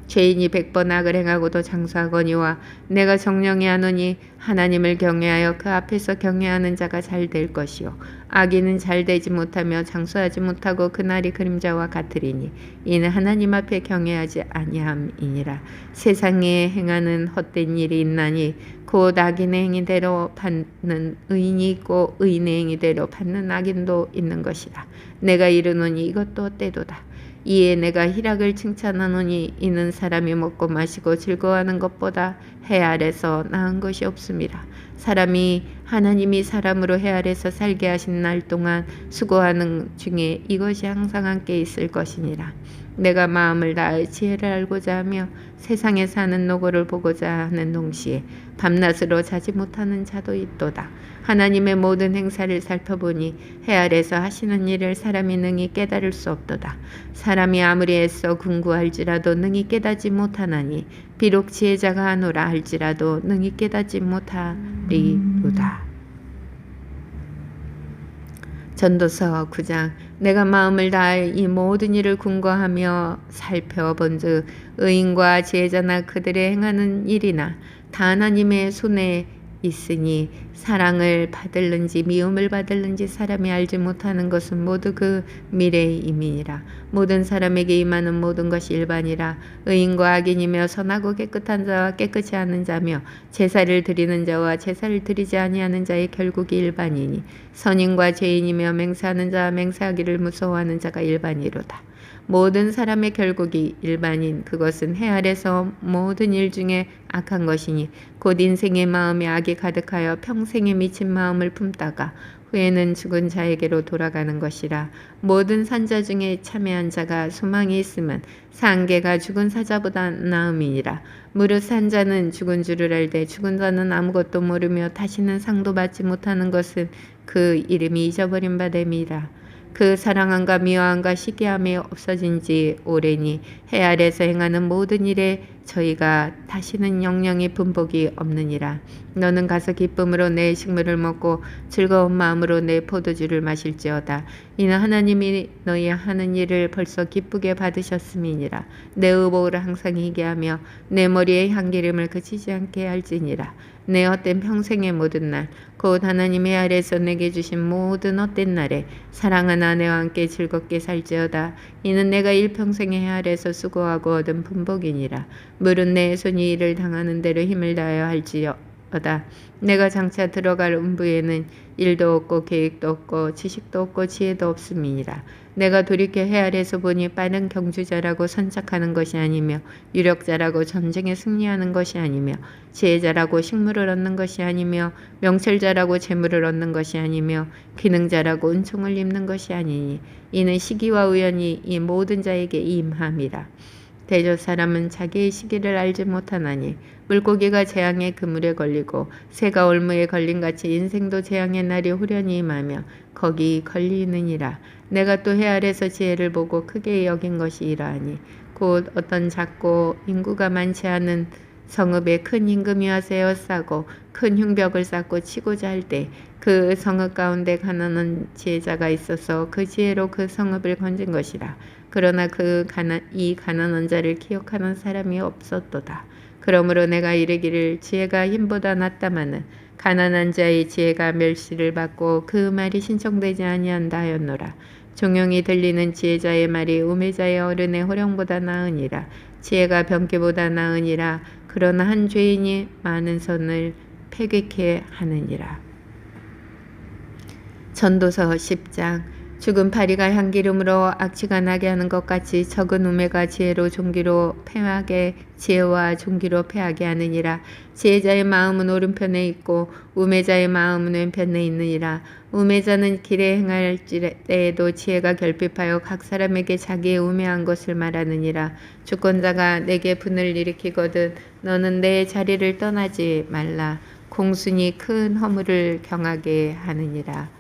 죄인이 100번 악을 행하고도 장수하거니와 내가 정령히 하노니 하나님을 경외하여 그 앞에서 경외하는 자가 잘 될 것이요 악인은 잘 되지 못하며 장수하지 못하고 그날이 그림자와 같으리니 이는 하나님 앞에 경외하지 아니함이니라. 세상에 행하는 헛된 일이 있나니 곧 악인의 행위대로 받는 의인이 있고 의인의 행위대로 받는 악인도 있는 것이라. 내가 이르노니 이것도 때도다. 이에 내가 희락을 칭찬하노니 이는 사람이 먹고 마시고 즐거워하는 것보다 해 아래서 나은 것이 없음이라. 사람이 하나님이 사람으로 해 아래서 살게 하신 날 동안 수고하는 중에 이것이 항상 함께 있을 것이니라. 내가 마음을 다해 지혜를 알고자 하며 세상에 사는 노고를 보고자 하는 동시에 밤낮으로 자지 못하는 자도 있도다. 하나님의 모든 행사를 살펴보니 해 아래서 하시는 일을 사람이 능히 깨달을 수 없도다. 사람이 아무리 애써 궁구할지라도 능히 깨닫지 못하나니 비록 지혜자가 하노라 할지라도 능히 깨닫지 못하리로다. 전도서 9장. 내가 마음을 다해 이 모든 일을 궁구하며 살펴본즉 의인과 지혜자나 그들의 행하는 일이나 다 하나님의 손에 있으니 사랑을 받을는지 미움을 받을는지 사람이 알지 못하는 것은 모두 그 미래의 임이니라. 모든 사람에게 임하는 모든 것이 일반이라. 의인과 악인이며 선하고 깨끗한 자와 깨끗이 하는 자며 제사를 드리는 자와 제사를 드리지 아니하는 자의 결국이 일반이니 선인과 죄인이며 맹세하는 자와 맹세하기를 무서워하는 자가 일반이로다. 모든 사람의 결국이 일반인 그것은 해 아래서 모든 일 중에 악한 것이니 곧 인생의 마음에 악이 가득하여 평생에 미친 마음을 품다가 후에는 죽은 자에게로 돌아가는 것이라. 모든 산자 중에 참회한 자가 소망이 있으면 산개가 죽은 사자보다 나음이니라. 무릇 산자는 죽은 줄을 알되 죽은 자는 아무것도 모르며 다시는 상도 받지 못하는 것은 그 이름이 잊어버린 바 됨이라. 그 사랑함과 미워함과 시기함이 없어진 지 오래니 해 아래서 행하는 모든 일에 저희가 다시는 영영이 분복이 없느니라. 너는 가서 기쁨으로 내 식물을 먹고 즐거운 마음으로 내 포도주를 마실지어다. 이는 하나님이 너희 하는 일을 벌써 기쁘게 받으셨음이니라. 내 의복을 항상 희게 하며 내 머리에 향기름을 그치지 않게 할지니라. 내 헛된 평생의 모든 날 곧 하나님의 아래에서 내게 주신 모든 헛된 날에 사랑하는 아내와 함께 즐겁게 살지어다. 이는 내가 일평생의 해 아래에서 수고하고 얻은 분복이니라. 물은 내 손이 일을 당하는 대로 힘을 다하여 할지어다. 내가 장차 들어갈 음부에는 일도 없고 계획도 없고 지식도 없고 지혜도 없음이니라. 내가 돌이켜 해 아래에서 보니 빠른 경주자라고 선착하는 것이 아니며 유력자라고 전쟁에 승리하는 것이 아니며 지혜자라고 식물을 얻는 것이 아니며 명철자라고 재물을 얻는 것이 아니며 기능자라고 은총을 입는 것이 아니니 이는 시기와 우연이 이 모든 자에게 임함이라. 대저 사람은 자기의 시기를 알지 못하나니 물고기가 재앙의 그물에 걸리고 새가 올무에 걸림같이 인생도 재앙의 날이 후련히 임하며 거기 걸리느니라. 내가 또 해 아래서 지혜를 보고 크게 여긴 것이 이러하니 곧 어떤 작고 인구가 많지 않은 성읍에 큰 임금이 와서 에워싸고 큰 흉벽을 쌓고 치고자 할 때 그 성읍 가운데 가난한 지혜자가 있어서 그 지혜로 그 성읍을 건진 것이라. 그러나 이 가난한 자를 기억하는 사람이 없었도다. 그러므로 내가 이르기를 지혜가 힘보다 낫다마는 가난한 자의 지혜가 멸시를 받고 그 말이 신청되지 아니한다 하였노라. 종용이 들리는 지혜자의 말이 우매자의 어른의 호령보다 나으니라. 지혜가 병기보다 나으니라. 그러나 한 죄인이 많은 선을 패괴케 하느니라. 전도서 10장. 죽은 파리가 향기름으로 악취가 나게 하는 것 같이 적은 우매가 지혜로 종기로 패하게 지혜와 종기로 패하게 하느니라. 지혜자의 마음은 오른편에 있고 우매자의 마음은 왼편에 있느니라. 우매자는 길에 행할 때에도 지혜가 결핍하여 각 사람에게 자기의 우매한 것을 말하느니라. 주권자가 내게 분을 일으키거든 너는 내 자리를 떠나지 말라. 공순이 큰 허물을 경하게 하느니라.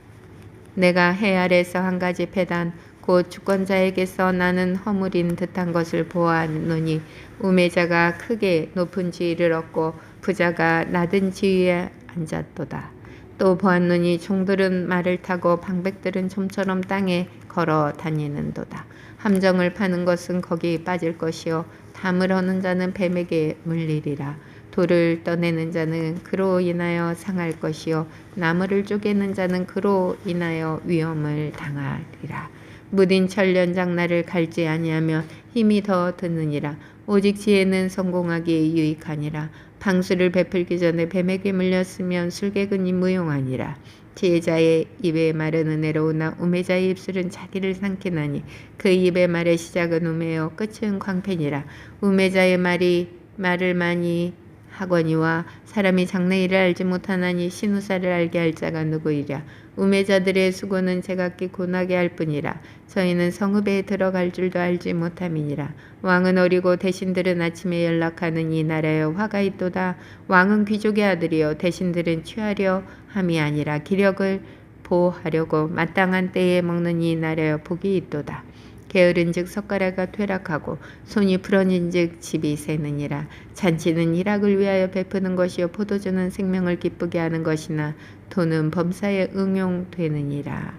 내가 해 아래서 한 가지 패단 곧 주권자에게서 나는 허물인 듯한 것을 보아하노니 우매자가 크게 높은 지위를 얻고 부자가 낮은 지위에 앉았도다. 또 보았노니 종들은 말을 타고 방백들은 좀처럼 땅에 걸어 다니는도다. 함정을 파는 것은 거기 빠질 것이요 담을 허는 자는 뱀에게 물리리라. 돌을 떠내는 자는 그로 인하여 상할 것이요 나무를 쪼개는 자는 그로 인하여 위험을 당하리라. 무딘 천련 장날을 갈지 아니하면 힘이 더 드느니라. 오직 지혜는 성공하기 유익하니라. 방수를 베풀기 전에 뱀에게 물렸으면 술객은 무용하니라. 지혜자의 입에 말은 은혜로우나 우매자의 입술은 자기를 삼키나니 그 입의 말의 시작은 우매요 끝은 광팬이라. 우매자의 말을 많이 하거니와 사람이 장래일을 알지 못하나니 신우사를 알게 할 자가 누구이랴. 우매자들의 수고는 제각기 고나게 할 뿐이라. 저희는 성읍에 들어갈 줄도 알지 못함이니라. 왕은 어리고 대신들은 아침에 연락하는 이 나라에 화가 있도다. 왕은 귀족의 아들이요 대신들은 취하려 함이 아니라 기력을 보호하려고 마땅한 때에 먹는 이 나라에 복이 있도다. 게으른즉 젓가락가 퇴락하고 손이 부러진즉 집이 새느니라. 잔치는 희락을 위하여 베푸는 것이요 포도주는 생명을 기쁘게 하는 것이나 돈은 범사에 응용되느니라.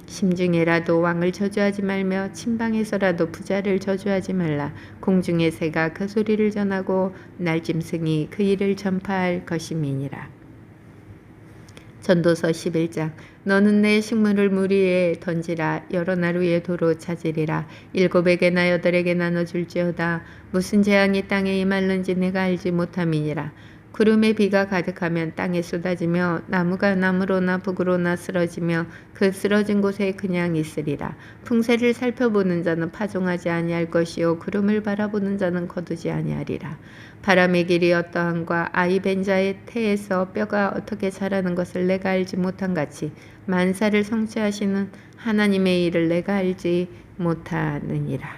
심중에라도 왕을 저주하지 말며 침방에서라도 부자를 저주하지 말라. 공중의 새가 그 소리를 전하고 날짐승이 그 일을 전파할 것임이니라. 전도서 11장. 너는 내 식물을 물 위에 던지라. 여러 날 후에 도로 찾으리라. 7에게나 8에게 나눠줄지어다. 무슨 재앙이 땅에 임할는지 내가 알지 못함이니라. 구름에 비가 가득하면 땅에 쏟아지며 나무가 나무로나 북으로나 쓰러지며 그 쓰러진 곳에 그냥 있으리라. 풍세를 살펴보는 자는 파종하지 아니할 것이요 구름을 바라보는 자는 거두지 아니하리라. 바람의 길이 어떠한과 아이 벤 자의 태에서 뼈가 어떻게 자라는 것을 내가 알지 못한 같이 만사를 성취하시는 하나님의 일을 내가 알지 못하느니라.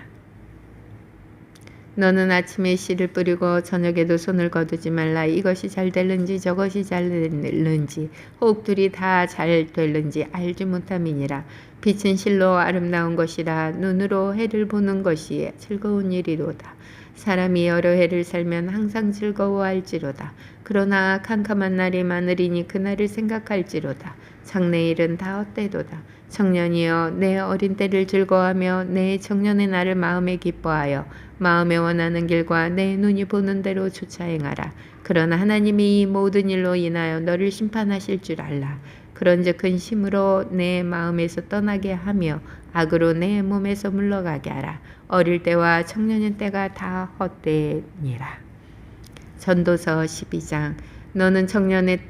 너는 아침에 씨를 뿌리고 저녁에도 손을 거두지 말라. 이것이 잘 될는지 저것이 잘 될는지 혹 둘이 다 잘 될는지 알지 못함이니라. 빛은 실로 아름다운 것이라. 눈으로 해를 보는 것이 즐거운 일이로다. 사람이 여러 해를 살면 항상 즐거워할지로다. 그러나 캄캄한 날이 많으리니 그날을 생각할지로다. 장래일은 다 헛되도다. 청년이여 내 어린 때를 즐거워하며 내 청년의 날을 마음에 기뻐하여 마음에 원하는 길과 내 눈이 보는 대로 쫓아 행하라. 그러나 하나님이 이 모든 일로 인하여 너를 심판하실 줄 알라. 그런즉 근심으로 내 마음에서 떠나게 하며 악으로 내 몸에서 물러가게 하라. 어릴 때와 청년의 때가 다 헛되니라. 전도서 12장. 너는 청년의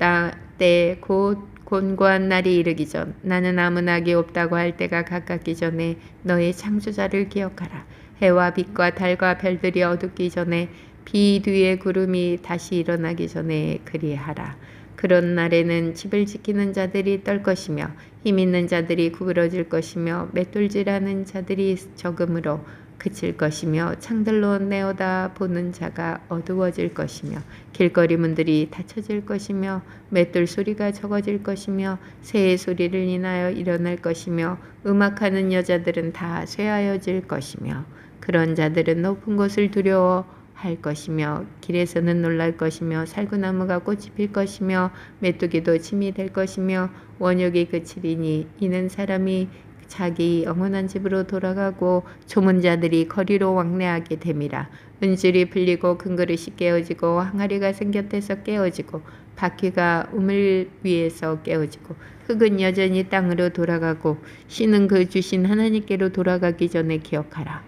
때 곧 곤고한 날이 이르기 전 나는 아무 낙이 없다고 할 때가 가깝기 전에 너의 창조자를 기억하라. 해와 빛과 달과 별들이 어둡기 전에 비 뒤에 구름이 다시 일어나기 전에 그리하라. 그런 날에는 집을 지키는 자들이 떨 것이며 힘 있는 자들이 구부러질 것이며 맷돌질하는 자들이 적음으로 그칠 것이며 창들로 내어다 보는 자가 어두워질 것이며 길거리 문들이 닫혀질 것이며 맷돌 소리가 적어질 것이며 새의 소리를 인하여 일어날 것이며 음악하는 여자들은 다 쇠하여질 것이며 그런 자들은 높은 곳을 두려워할 것이며 길에서는 놀랄 것이며 살구나무가 꽃이 필 것이며 메뚜기도 침이 될 것이며 원욕이 그치리니 이는 사람이 자기 영원한 집으로 돌아가고 조문자들이 거리로 왕래하게 됨이라. 은줄이 풀리고 금그릇이 깨어지고 항아리가 생곁에서 깨어지고 바퀴가 우물 위에서 깨어지고 흙은 여전히 땅으로 돌아가고 씨는 그 주신 하나님께로 돌아가기 전에 기억하라.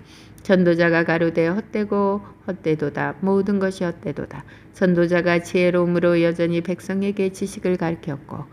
전도자가 가로되 헛되고 헛되도다. 모든 것이 헛되도다. 전도자가 지혜로움으로 여전히 백성에게 지식을 가르쳤고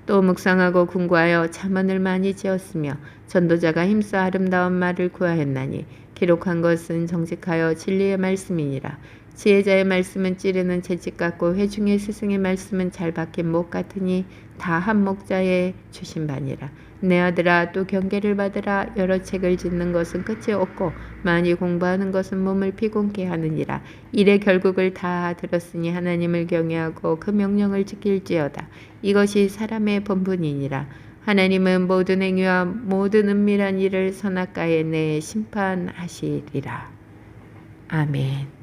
또 묵상하고 궁구하여 잠언을 많이 지었으며 전도자가 힘써 아름다운 말을 구하였나니 기록한 것은 정직하여 진리의 말씀이니라. 지혜자의 말씀은 찌르는 채찍 같고 회중의 스승의 말씀은 잘 박힌 목 같으니 다 한 목자에 주신 바니라. 내 아들아 또 경계를 받으라. 여러 책을 짓는 것은 끝이 없고 많이 공부하는 것은 몸을 피곤케 하느니라. 일의 결국을 다 들었으니 하나님을 경외하고 그 명령을 지킬지어다. 이것이 사람의 본분이니라. 하나님은 모든 행위와 모든 은밀한 일을 선악가에 내에 심판하시리라. 아멘.